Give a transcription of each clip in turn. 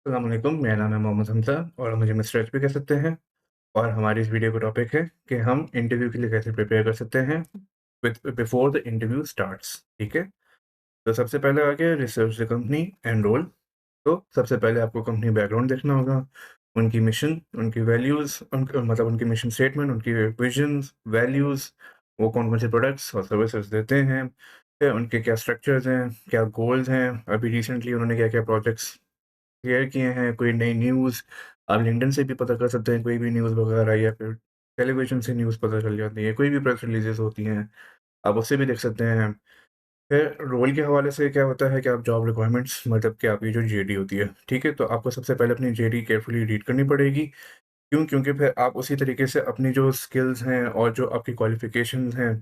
अस्सलाम वालेकुम, मेरा नाम है मोहम्मद हमज़ा और मुझे मिस्टर एच भी कह सकते हैं। और हमारी इस वीडियो का टॉपिक है कि हम इंटरव्यू के लिए कैसे प्रिपेयर कर सकते हैं बिफोर द इंटरव्यू स्टार्ट्स। ठीक है? तो सबसे पहले आ गया research the company and role. तो सबसे पहले आपको कंपनी बैकग्राउंड देखना होगा, उनकी मिशन, उनकी वैल्यूज़, मतलब उनकी मिशन स्टेटमेंट, उनकी विज़न्स, वैल्यूज़, वो कौन-कौन से प्रोडक्ट्स और सर्विसेज़ देते हैं, फिर उनके क्या स्ट्रक्चर्स हैं, क्या गोल्स हैं, अभी रिसेंटली उन्होंने क्या-क्या प्रोजेक्ट्स शेयर किए हैं, कोई नई न्यूज़। आप लिंक्डइन से भी पता कर सकते हैं कोई भी न्यूज़ वगैरह, या फिर टेलीविज़न से न्यूज़ पता चल जाती है, कोई भी प्रेस रिलीज़ेज़ होती हैं, आप उससे भी देख सकते हैं। फिर रोल के हवाले से क्या होता है कि आप जॉब रिक्वायरमेंट्स, मतलब कि आपकी जो जेडी होती है, ठीक है? तो आपको सबसे पहले अपनी जेडी केयरफुली रीड करनी पड़ेगी। क्यों? क्योंकि फिर आप उसी तरीके से अपनी जो स्किल्स हैं और जो आपकी क्वालिफ़िकेशंस हैं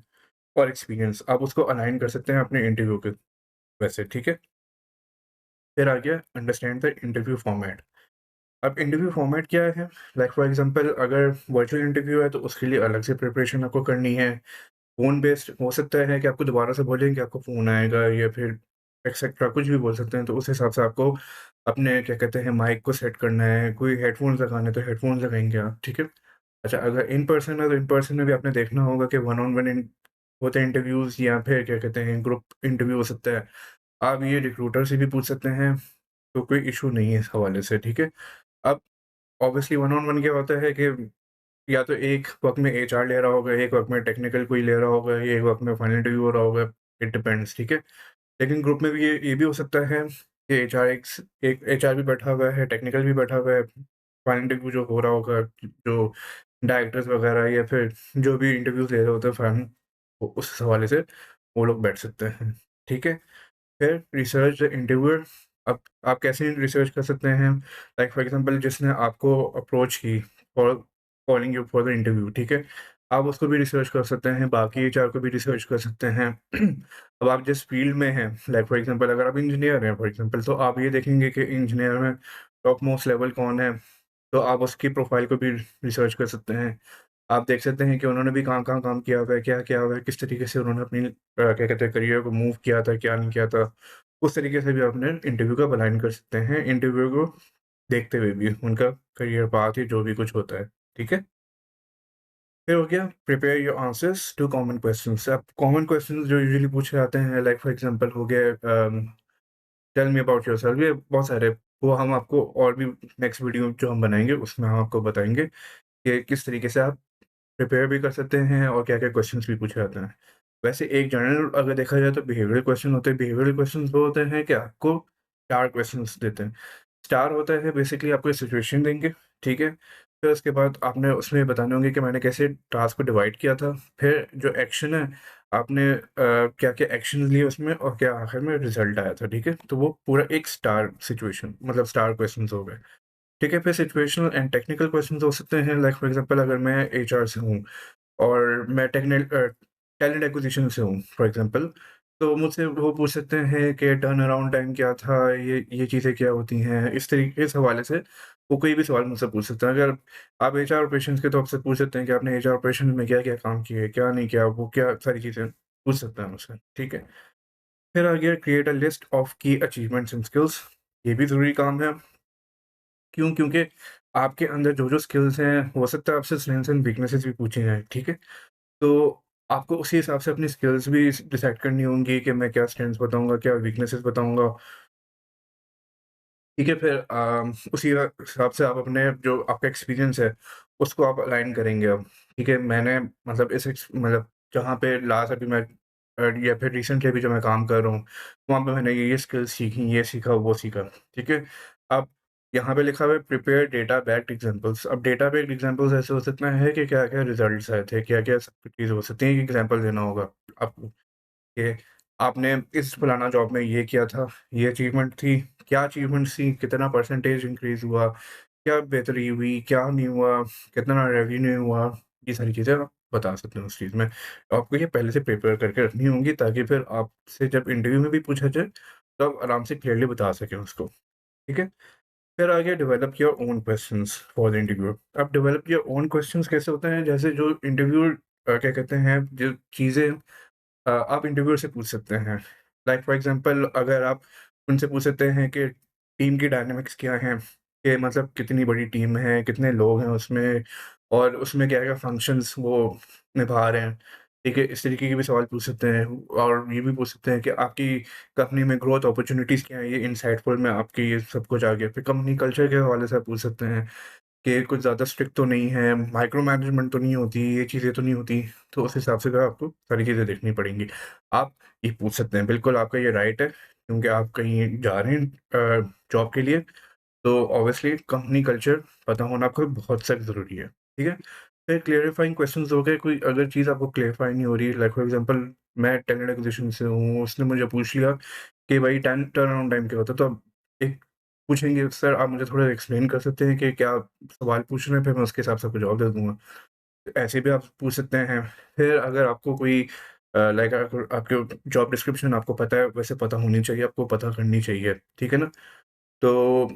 और एक्सपीरियंस, आप उसको अलाइन कर सकते हैं अपने इंटरव्यू के वैसे, ठीक है? फिर आ गया अंडरस्टैंड द इंटरव्यू फॉर्मेट। अब इंटरव्यू फॉर्मेट क्या है? लाइक फॉर एग्ज़ाम्पल, अगर वर्चुअल इंटरव्यू है तो उसके लिए अलग से प्रिपरेशन आपको करनी है। फ़ोन बेस्ड हो सकता है कि आपको दोबारा से बोलें कि आपको फ़ोन आएगा, या फिर एक्सेट्रा कुछ भी बोल सकते हैं, तो उस हिसाब से आपको अपने क्या कहते हैं माइक को सेट करना है। कोई हेडफ़ोन्स लगाने हैं तो हेडफ़ोन्स लगाएँगे आप, ठीक है? अच्छा, अगर इन पर्सन है तो इन पर्सन में भी आपने देखना होगा कि वन ऑन वन होते हैं इंटरव्यूज़, या फिर क्या कहते हैं ग्रुप इंटरव्यू हो सकता है। आप ये रिक्रूटर से भी पूछ सकते हैं, तो कोई इश्यू नहीं है इस हवाले से, ठीक है? अब ऑब्वियसली वन ऑन वन क्या होता है कि या तो एक वक़्त में एचआर ले रहा होगा, एक वक़्त में टेक्निकल कोई ले रहा होगा, या एक वक़्त में फाइनल इंटरव्यू हो रहा होगा, इट डिपेंड्स, ठीक है? लेकिन ग्रुप में भी ये भी हो सकता है कि एक एचआर भी बैठा हुआ है, टेक्निकल भी बैठा हुआ है, फाइनल इंटरव्यू जो हो रहा होगा, जो डायरेक्टर्स वगैरह या फिर जो भी इंटरव्यूज़ ले रहे होते हैं फाइनल, उस हवाले से वो लोग बैठ सकते हैं, ठीक है? फिर रिसर्च द इंटरव्यूअर। अब आप कैसे रिसर्च कर सकते हैं? लाइक फॉर एग्ज़ाम्पल, जिसने आपको अप्रोच की for calling you for the interview, ठीक है? आप उसको भी रिसर्च कर सकते हैं, बाकी एचआर को भी रिसर्च कर सकते हैं। अब आप जिस फ़ील्ड में हैं, लाइक फॉर एग्ज़ाम्पल अगर आप इंजीनियर हैं फॉर एग्ज़ाम्पल, तो आप ये देखेंगे कि इंजीनियर में टॉप मोस्ट लेवल कौन है, तो आप उसकी प्रोफ़ाइल को भी रिसर्च कर सकते हैं। आप देख सकते हैं कि उन्होंने भी कहाँ-कहाँ काम किया हुआ है, क्या किया हुआ है, किस तरीके से उन्होंने अपनी क्या कहते हैं करियर को मूव किया था, क्या नहीं किया था। उस तरीके से भी अपने इंटरव्यू का अलाइन कर सकते हैं, इंटरव्यू को देखते हुए भी उनका करियर पाथ या जो भी कुछ होता है, ठीक है? फिर हो गया prepare your answers to common questions. अब कॉमन क्वेश्चंस जो यूजुअली पूछे जाते हैं, लाइक फॉर एग्ज़ाम्पल हो गया टेल मी अबाउट योरसेल्फ, ये बहुत सारे, वो हम आपको और भी नेक्स्ट वीडियो जो हम बनाएँगे उसमें हम आपको बताएँगे कि किस तरीके से आप प्रिपेयर भी कर सकते हैं और क्या-क्या क्वेश्चंस भी पूछे जाते हैं। वैसे एक जनरल अगर देखा जाए तो बिहेवियरल क्वेश्चन होते हैं। बिहेवियरल क्वेश्चंस वो होते हैं कि आपको 4 क्वेश्चंस देते हैं। स्टार होता है बेसिकली आपको एक सिचुएशन देंगे, ठीक है? फिर उसके बाद आपने उसमें बताने होंगे कि मैंने कैसे टास्क को डिवाइड किया था। फिर जो एक्शन है, आपने क्या-क्या एक्शंस लिए उसमें और क्या आखिर में रिज़ल्ट आया था, ठीक है? तो वो पूरा एक स्टार सिचुएशन, मतलब स्टार क्वेश्चंस हो गए। ठीक है, फिर सिचुएशनल एंड टेक्निकल क्वेश्चंस हो सकते हैं, लाइक फॉर एग्ज़ाम्पल अगर मैं एचआर से हूँ और मैं टैलेंट एक्विज़िशन से हूँ फॉर एग्ज़ाम्पल, तो मुझसे वो पूछ सकते हैं कि टर्न अराउंड टाइम क्या था, ये चीज़ें क्या होती हैं? इस हवाले से वो कोई भी सवाल मुझसे पूछ सकते हैं। अगर आप एचआर ऑपरेशंस के तो आपसे पूछ सकते हैं कि आपने एचआर ऑपरेशंस में क्या-क्या काम किए, क्या नहीं किया, वो क्या सारी चीज़ें पूछ सकते हैं मुझसे, ठीक है? फिर आ गया क्रिएट अ लिस्ट ऑफ की अचीवमेंट्स एंड स्किल्स। ये भी ज़रूरी काम है। क्यों? क्योंकि आपके अंदर जो-जो स्किल्स हैं, हो सकता है आपसे स्ट्रेंथ्स एंड वीकनेसेस भी पूछे जाएँ, ठीक है? तो आपको उसी हिसाब से अपनी स्किल्स भी डिसाइड करनी होंगी कि मैं क्या स्ट्रेंथ्स बताऊँगा, क्या वीकनेसेस बताऊँगा, ठीक है? फिर उसी हिसाब से आप अपने जो आपका एक्सपीरियंस है, उसको आप अलाइन करेंगे अब, ठीक है? मैंने मतलब मतलब जहाँ पे लास्ट अभी मैं या फिर रिसेंटली अभी जो मैं काम कर रहा हूँ, वहाँ पे मैंने ये स्किल्स सीखी, ये सीखा, वो सीखा, ठीक है? अब यहाँ पे लिखा हुआ है प्रिपेयर डेटा बैक्ड एग्जांपल्स। अब डेटा बैक्ड एग्जांपल्स ऐसे हो सकते हैं कि क्या-क्या रिजल्ट्स आए थे, क्या-क्या सब चीज़ें हो सकती हैं, एक एग्जांपल देना होगा आपको। कि आपने इस फलाना जॉब में ये किया था, ये अचीवमेंट थी, क्या अचीवमेंट्स थी, कितना परसेंटेज इंक्रीज़ हुआ, क्या बेहतरी हुई, क्या नहीं हुआ, कितना रेवेन्यू हुआ, ये सारी चीज़ें आप बता सकते हो उस चीज़ में। आपको ये पहले से प्रिपेयर करके रखनी होंगी ताकि फिर आपसे जब इंटरव्यू में भी पूछा जाए, तो आप आराम से क्लियरली बता सकें उसको, ठीक है? फिर आगे develop your own questions for the interview. अब डेवलप योर ओन क्वेश्चंस कैसे होते हैं, जैसे जो इंटरव्यूअर क्या कहते हैं, जो चीज़ें आप इंटरव्यूअर से पूछ सकते हैं। लाइक फॉर एग्ज़ाम्पल अगर आप उनसे पूछ सकते हैं कि टीम की डायनामिक्स क्या हैं, कि मतलब कितनी बड़ी टीम है, कितने लोग हैं उसमें और उसमें क्या-क्या फंक्शंस वो निभा रहे हैं, ठीक है? इस तरीके के भी सवाल पूछ सकते हैं और ये भी पूछ सकते हैं कि आपकी कंपनी में ग्रोथ अपॉर्च्युनिटीज़ क्या हैं? ये इनसाइटफुल में आपके ये सब कुछ आ गया। फिर कंपनी कल्चर के हवाले से आप पूछ सकते हैं कि कुछ ज़्यादा स्ट्रिक्ट तो नहीं है, माइक्रो मैनेजमेंट तो नहीं होती, ये चीज़ें तो नहीं होती, तो उस हिसाब से जो है आपको सारी चीज़ें देखनी पड़ेंगी। आप ये पूछ सकते हैं, बिल्कुल आपका ये राइट है, क्योंकि आप कहीं जा रहे हैं जॉब के लिए, तो ऑब्वियसली कंपनी कल्चर पता होना आपको बहुत सख्त ज़रूरी है, ठीक है? फिर क्लेरिफाइंग क्वेश्चन्स हो गए, कोई अगर चीज़ आपको क्लेरिफाई नहीं हो रही, लाइक फॉर एग्ज़ाम्पल मैं टैलेंट एक्विजिशन से हूँ, उसने मुझे पूछ लिया कि भाई टर्नअराउंड टाइम क्या होता है? तो आप एक पूछेंगे, "सर आप मुझे थोड़ा एक्सप्लेन कर सकते हैं कि क्या सवाल पूछ रहे हैं?" फिर मैं उसके हिसाब से आपको जवाब दे दूँगा। ऐसे भी आप पूछ सकते हैं। फिर अगर आपको कोई लाइक अगर आपके जॉब डिस्क्रिप्शन आपको पता है, वैसे पता होनी चाहिए, आपको पता करनी चाहिए, ठीक है ना? तो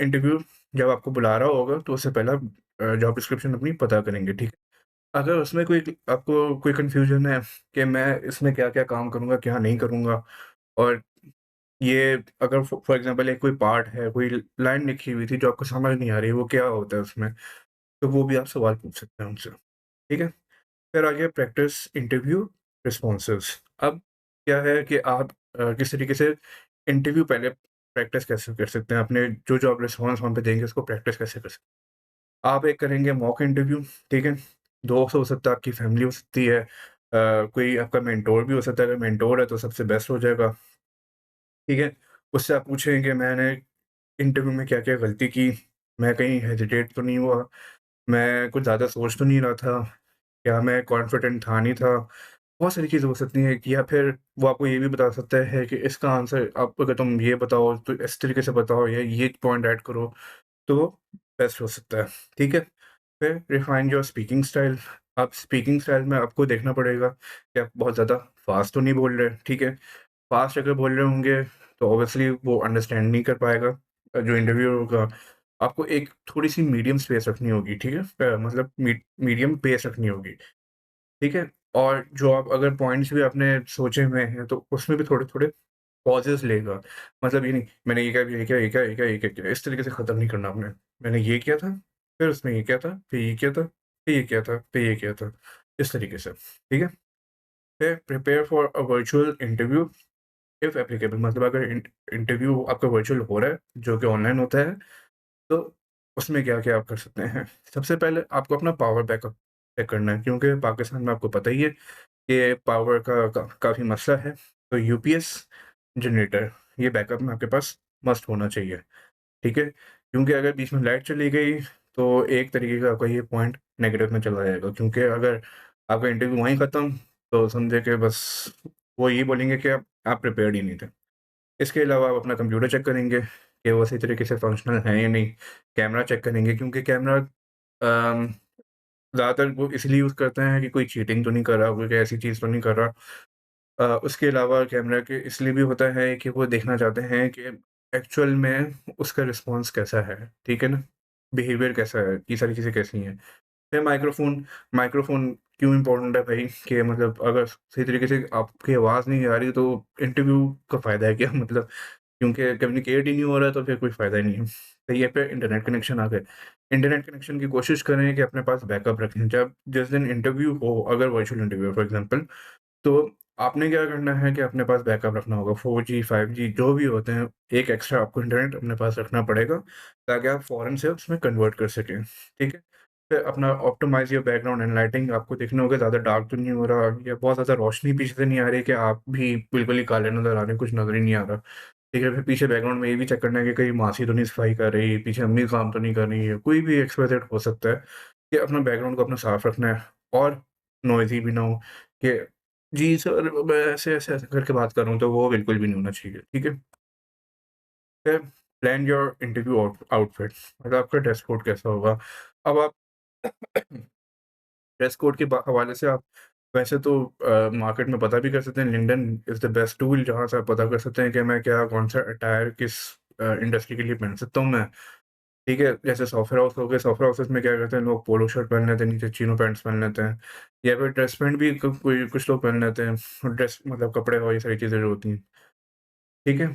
इंटरव्यू जब आपको बुला रहा होगा, तो उससे पहले आप जॉब डिस्क्रिप्शन अपनी पता करेंगे, ठीक है? अगर उसमें कोई आपको कोई कन्फ्यूज़न है कि मैं इसमें क्या-क्या काम करूँगा, क्या नहीं करूँगा और ये अगर फॉर एग्ज़ाम्पल एक कोई पार्ट है, कोई लाइन लिखी हुई थी जो आपको समझ नहीं आ रही है, वो क्या होता है उसमें? तो वो भी आप सवाल पूछ सकते हैं उनसे, ठीक है? फिर आ गया प्रैक्टिस इंटरव्यू रिस्पॉन्सेज़। अब क्या है कि आप किस तरीके से इंटरव्यू पहले प्रैक्टिस कैसे कर सकते हैं, अपने जो आप रिस्पॉन्स वहाँ पे देंगे उसको प्रैक्टिस कैसे कर सकते हैं। आप एक करेंगे मॉक इंटरव्यू, ठीक है? दोस्त हो सकता है, आपकी फैमिली हो सकती है, कोई आपका मेंटर भी हो सकता है, अगर मेंटर है तो सबसे बेस्ट हो जाएगा, ठीक है? उससे आप पूछें कि मैंने इंटरव्यू में क्या-क्या गलती की, मैं कहीं हेजिटेट तो नहीं हुआ, मैं कुछ ज़्यादा सोच तो नहीं रहा था, क्या मैं कॉन्फिडेंट था नहीं था? बहुत सारी चीज़ें हो सकती हैं कि या फिर वो आपको ये भी बता सकता है कि इसका आंसर आप अगर तुम ये बताओ तो इस तरीके से बताओ या ये पॉइंट ऐड करो, तो वो बेस्ट हो सकता है, ठीक है? फिर रिफाइन योर स्पीकिंग स्टाइल। आप स्पीकिंग स्टाइल में आपको देखना पड़ेगा कि आप बहुत ज़्यादा फ़ास्ट तो नहीं बोल रहे, ठीक है? फ़ास्ट अगर बोल रहे होंगे तो ऑब्वियसली वो अंडरस्टैंड नहीं कर पाएगा जो इंटरव्यूअर होगा। आपको एक थोड़ी-सी मीडियम स्पेस रखनी होगी, ठीक है? मतलब मीडियम पेस रखनी होगी, ठीक है? और जो आप अगर पॉइंट्स भी आपने सोचे हुए हैं तो उसमें भी थोड़े-थोड़े पॉजेज़ लेगा। मतलब ये नहीं, मैंने ये किया, ये किया, ये किया, ये किया, ये क्या किया, इस तरीके से ख़त्म नहीं करना आपने। मैंने ये किया था, फिर उसने ये किया था, फिर ये किया था, फिर ये किया था, फिर ये किया था, इस तरीके से, ठीक है? फिर prepare for a virtual interview if applicable, मतलब अगर इंटरव्यू आपका वर्चुअल हो रहा है, जो कि ऑनलाइन होता है, तो उसमें क्या-क्या आप कर सकते हैं। सबसे पहले आपको अपना पावर बैकअप चेक करना है, क्योंकि पाकिस्तान में आपको पता ही है कि पावर का काफ़ी मसला है। तो यूपीएस जनरेटर, ये बैकअप में आपके पास मस्ट होना चाहिए, ठीक है? क्योंकि अगर बीच में लाइट चली गई, तो एक तरीके का आपका ये पॉइंट नेगेटिव में चला जाएगा, क्योंकि अगर आपका इंटरव्यू वहीं खत्म, तो समझे कि बस वो ये बोलेंगे कि आप प्रिपेयर्ड ही नहीं थे। इसके अलावा आप अपना कंप्यूटर चेक करेंगे कि वो सही तरीके से फंक्शनल है या नहीं। कैमरा चेक करेंगे, क्योंकि कैमरा ज़्यादातर वो इसलिए यूज़ करते हैं कि कोई चीटिंग तो नहीं कर रहा, कोई ऐसी चीज़ तो नहीं कर रहा। उसके अलावा कैमरा के इसलिए भी होता है कि वो देखना चाहते हैं कि एक्चुअल में उसका रिस्पॉन्स कैसा है, ठीक है ना? बिहेवियर कैसा है, ये सारी चीज़ें कैसी हैं। फिर माइक्रोफ़ोन, माइक्रोफ़ोन क्यों इम्पोर्टेंट है भाई, कि मतलब अगर सही तरीके से आपकी आवाज़ नहीं आ रही तो इंटरव्यू का फ़ायदा है क्या? मतलब क्योंकि कम्युनिकेट ही नहीं हो रहा है तो फिर कोई फ़ायदा ही नहीं है। तो ये पे इंटरनेट कनेक्शन आ गए। इंटरनेट कनेक्शन की कोशिश करें कि अपने पास बैकअप रखें। जब जिस दिन इंटरव्यू हो, अगर वर्चुअल इंटरव्यू है फॉर एग्ज़ाम्पल, तो आपने क्या करना है कि अपने पास बैकअप रखना होगा। 4G, 5G जो भी होते हैं, एक एक्स्ट्रा आपको इंटरनेट अपने पास रखना पड़ेगा, ताकि आप फ़ौरन से उसमें कन्वर्ट कर सकें, ठीक है? फिर अपना optimise your background and lighting, आपको देखना होगा ज़्यादा डार्क तो नहीं हो रहा या बहुत ज़्यादा रोशनी पीछे से नहीं आ रही कि आप भी बिल्कुल ही काले नज़र आ रहे हैं, कुछ नज़र ही नहीं आ रहा। ठीक है, फिर पीछे बैकग्राउंड में ये भी चेक करना है कि कहीं मासी तो नहीं सफाई कर रही, पीछे अम्मी काम तो नहीं कर रही है, कोई भी एक्स-वाई-ज़ेड हो सकता है कि अपना बैकग्राउंड को अपना साफ रखना है और नॉइज़ी भी ना हो कि जी सर, मैं ऐसे-ऐसे करके बात कर रहा हूँ, तो वो बिल्कुल भी नहीं होना चाहिए, ठीक है? फिर प्लान योर इंटरव्यू आउटफिट, मतलब आपका ड्रेस कोड कैसा होगा? अब आप ड्रेस कोड के हवाले से आप वैसे तो मार्केट में पता भी कर सकते हैं, LinkedIn is the best tool जहाँ से आप पता कर सकते हैं कि मैं क्या कौन-सा अटायर किस इंडस्ट्री के लिए पहन सकता हूँ मैं, ठीक है? जैसे सॉफ्टवेयर हाउस हो गए, सॉफ्टवेयर हाउसेस में क्या करते हैं लोग, पोलो शर्ट पहन लेते हैं, नीचे चिनो पैंट्स पहन लेते हैं या फिर ड्रेस पैंट भी कोई कुछ लोग पहन लेते हैं, ड्रेस मतलब कपड़े और ये सारी चीज़ें जो होती हैं, ठीक है?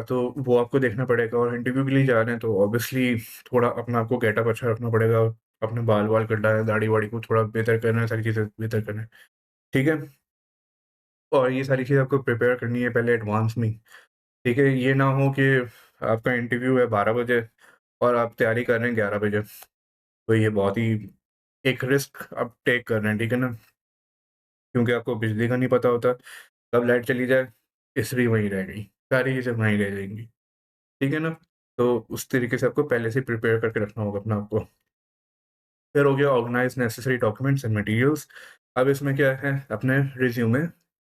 तो वो आपको देखना पड़ेगा और इंटरव्यू के लिए जा रहे हैं तो ऑब्वियसली थोड़ा अपना आपको गेटअप अच्छा रखना पड़ेगा। अपने बाल-वाल कटना है, दाढ़ी-वाड़ी को थोड़ा बेहतर करना है, सारी चीज़ें बेहतर करना है। ठीक है? और ये सारी चीज़ें आपको प्रिपेयर करनी है पहले एडवांस में ही। ठीक है? ये ना हो कि आपका इंटरव्यू है 12 बजे और आप तैयारी कर रहे हैं 11 बजे। तो ये बहुत ही एक रिस्क आप टेक कर रहे हैं, ठीक है ना? क्योंकि आपको बिजली का नहीं पता होता, कब लाइट चली जाए, इस्त्री वहीं रह गई, सारी चीज़ें वहीं रह जाएँगी, ठीक है ना? तो उस तरीके से आपको पहले से प्रिपेयर करके रखना होगा अपने आप को। फिर हो गया organise necessary documents and materials. अब इसमें क्या है, अपने रिज़्यूमे,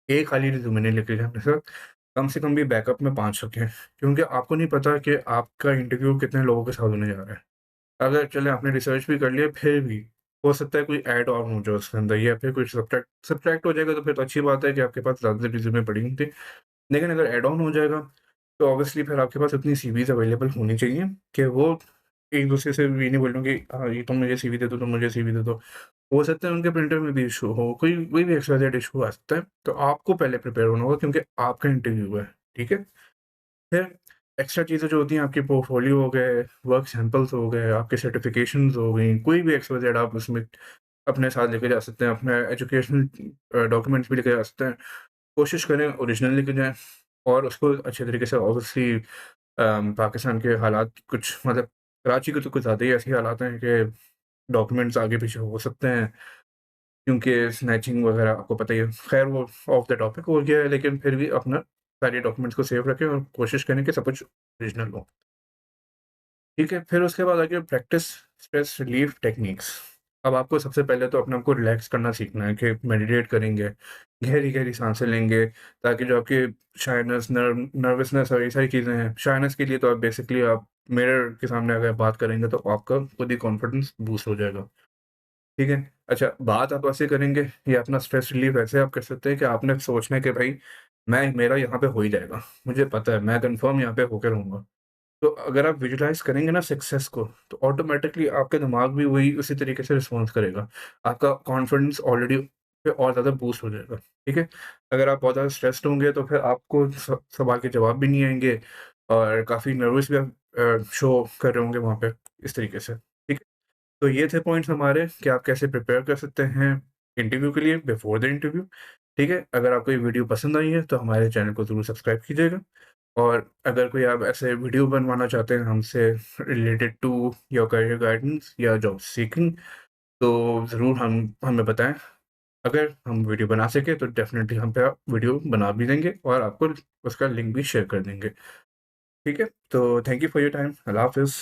एक खाली रिज़्यूमे नहीं लेके जाने से कम भी बैकअप में 5 रखें, क्योंकि आपको नहीं पता कि आपका इंटरव्यू कितने लोगों के साथ होने जा रहा है। अगर चलें आपने रिसर्च भी कर लिया फिर भी हो सकता है कोई ऐड ऑन हो जाए उसके अंदर या फिर कुछ सब्ट्रैक्ट सब्ट्रैक्ट हो जाएगा तो फिर तो अच्छी बात है कि आपके पास ज़्यादा रिज़्यूमे पड़ी होंगी। लेकिन अगर ऐड ऑन हो जाएगा तो ऑब्वियसली फिर आपके पास इतनी सीवीज़ अवेलेबल होनी चाहिए कि वो एक-दूसरे से ये नहीं बोलें कि हाँ, ये तुम मुझे सीवी दे दो, तुम मुझे सीवी दे दो। हो सकता है उनके प्रिंटर में भी इश्यू हो, कोई भी एक्सवाईजेड इश्यू आ सकता है। तो आपको पहले प्रिपेयर होना होगा क्योंकि आपका इंटरव्यू है, ठीक है? फिर एक्स्ट्रा चीज़ें जो होती हैं आपके पोर्टफोलियो हो गए, वर्क सैंपल्स हो गए, आपके सर्टिफ़िकेशंस हो गई, कोई भी एक्स-वाई-ज़ेड आप उसमें अपने साथ लेके जा सकते हैं, अपने एजुकेशनल डॉक्यूमेंट्स भी लेके जा सकते हैं। कोशिश करें ओरिजिनल लेके जाएँ और उसको अच्छे तरीके से ऑब्वियसली पाकिस्तान के हालात कुछ मतलब कराची के तो कुछ ज़्यादा ही ऐसे हालात हैं कि डॉक्यूमेंट्स आगे-पीछे हो सकते हैं, क्योंकि स्नैचिंग वगैरह आपको पता ही है। ख़ैर वो ऑफ द टॉपिक हो गया है, लेकिन फिर भी अपना सारे डॉक्यूमेंट्स को सेव रखें और कोशिश करें कि सब कुछ ओरिजिनल हो। ठीक है, फिर उसके बाद आ गया प्रैक्टिस स्ट्रेस रिलीफ टेक्निक्स। अब आपको सबसे पहले तो अपने आप को रिलैक्स करना सीखना है कि मेडिटेट करेंगे, गहरी-गहरी साँसें लेंगे, ताकि जो आपकी शायनेस, नर्वसनेस और ये सारी चीज़ें हैं, शायनेस के लिए तो आप बेसिकली आप मिरर के सामने अगर बात करेंगे तो आपका खुद ही कॉन्फिडेंस बूस्ट हो जाएगा। ठीक है? अच्छा, बात आप ऐसे करेंगे या अपना स्ट्रेस रिलीफ़ ऐसे आप कर सकते हैं कि आपने सोचना है कि भाई मैं मेरा यहाँ पे हो ही जाएगा। मुझे पता है मैं कन्फर्म यहाँ पे होके रहूँगा। तो अगर आप विजुअलाइज़ करेंगे ना सक्सेस को, तो ऑटोमैटिकली आपका दिमाग भी वही उसी तरीके से रिस्पॉन्स करेगा। आपका कॉन्फिडेंस ऑलरेडी पे और ज़्यादा बूस्ट हो जाएगा, ठीक है? अगर आप बहुत ज़्यादा स्ट्रेस्ड होंगे तो फिर आपको सवाल के जवाब भी नहीं आएँगे और काफ़ी नर्वस भी आप शो कर रहे होंगे वहाँ पे, इस तरीके से, ठीक है? तो ये थे पॉइंट्स हमारे कि आप कैसे प्रिपेयर कर सकते हैं इंटरव्यू के लिए बिफोर द इंटरव्यू, ठीक है? अगर आपको ये वीडियो पसंद आई है तो हमारे चैनल को ज़रूर सब्सक्राइब कीजिएगा और अगर कोई आप ऐसे वीडियो बनवाना चाहते हैं हमसे related to your career guidance या जॉब सीकिंग तो ज़रूर हम हमें बताएँ। अगर हम वीडियो बना सकें तो डेफ़िनेटली हम पे आप वीडियो बना भी देंगे और आपको उसका लिंक भी शेयर कर देंगे। ठीक है? तो thank you for your time. अल्लाह हाफ़िज़।